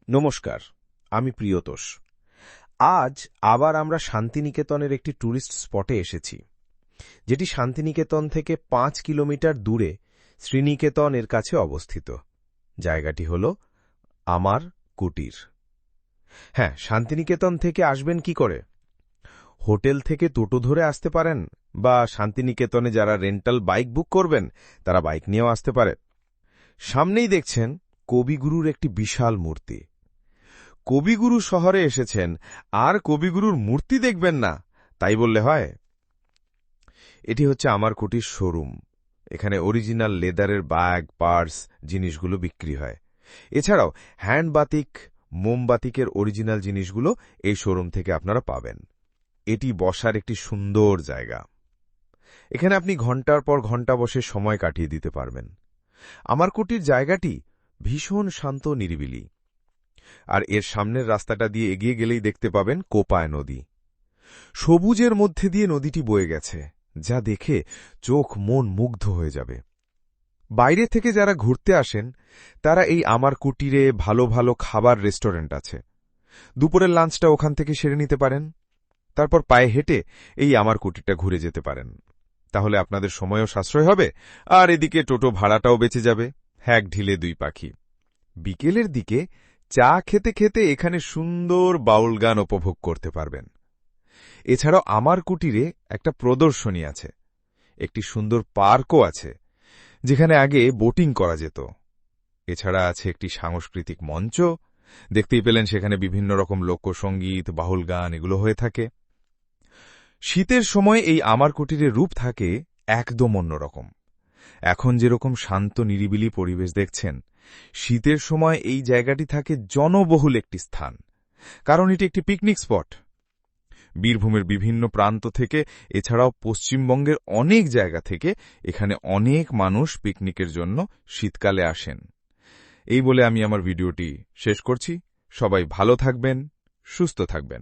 নমস্কার, আমি প্রিয়তোষ। আজ আবার আমরা শান্তিনিকেতনের একটি ট্যুরিস্ট স্পটে এসেছি, যেটি শান্তিনিকেতন থেকে ৫ কিলোমিটার দূরে শ্রীনিকেতন এর কাছে অবস্থিত। জায়গাটি হল আমার কুটির। হ্যাঁ, শান্তিনিকেতন থেকে আসবেন কি করে? হোটেল থেকে টোটো ধরে আসতে পারেন, বা শান্তিনিকেতনে যারা রেন্টাল বাইক বুক করবেন তারা বাইক নিয়েও আসতে পারে। সামনেই দেখছেন কবিগুরুর একটি বিশাল মূর্তি। কবিগুরু শহরে এসেছেন আর কবিগুরুর মূর্তি দেখবেন না, তাই বললে হয়? এটি হচ্ছে আমার কুটির শোরুম। এখানে অরিজিনাল লেদারের ব্যাগ, পার্স জিনিসগুলো বিক্রি হয়। এছাড়াও হ্যান্ড বাতিক, মোমবাতিকের অরিজিনাল জিনিসগুলো এই শোরুম থেকে আপনারা পাবেন। এটি বসার একটি সুন্দর জায়গা। এখানে আপনি ঘন্টার পর ঘন্টা বসে সময় কাটিয়ে দিতে পারবেন। আমার কুটির জায়গাটি ভীষণ শান্ত, নিরিবিলি। আর এর সামনের রাস্তাটা দিয়ে এগিয়ে গেলেই দেখতে পাবেন কোপায় নদী। সবুজের মধ্যে দিয়ে নদীটি বয়ে গেছে, যা দেখে চোখ মন মুগ্ধ হয়ে যাবে। বাইরে থেকে যারা ঘুরতে আসেন তারা এই আমার কুটিরে ভালো ভালো খাবার রেস্টুরেন্ট আছে। দুপুরের লাঞ্চটা ওখান থেকে সেরে নিতে পারেন। তারপর পায়ে হেঁটে এই আমার কুটিরটা ঘুরে যেতে পারেন। তাহলে আপনাদের সময়ও সাশ্রয় হবে, আর এদিকে টোটো ভাড়াটাও বেঁচে যাবে। এক ঢিলে দুই পাখি। বিকেলের দিকে চা খেতে খেতে এখানে সুন্দর বাউল গান উপভোগ করতে পারবেন। এছাড়াও আমার কুটিরে একটা প্রদর্শনী আছে, একটি সুন্দর পার্কও আছে, যেখানে আগে বোটিং করা যেত। এছাড়া আছে একটি সাংস্কৃতিক মঞ্চ। দেখতেই পেলেন সেখানে বিভিন্ন রকম লোকসঙ্গীত, বাউল গান এগুলো হয়ে থাকে। শীতের সময় এই আমার কুটিরের রূপ থাকে একদম অন্যরকম। এখন যেরকম শান্ত নিরিবিলি পরিবেশ দেখছেন, শীতের সময় এই জায়গাটি থাকে জনবহুল একটি স্থান, কারণ এটি একটি পিকনিক স্পট। বীরভূমের বিভিন্ন প্রান্ত থেকে, এছাড়াও পশ্চিমবঙ্গের অনেক জায়গা থেকে এখানে অনেক মানুষ পিকনিকের জন্য শীতকালে আসেন। এই বলে আমি আমার ভিডিওটি শেষ করছি। সবাই ভালো থাকবেন, সুস্থ থাকবেন।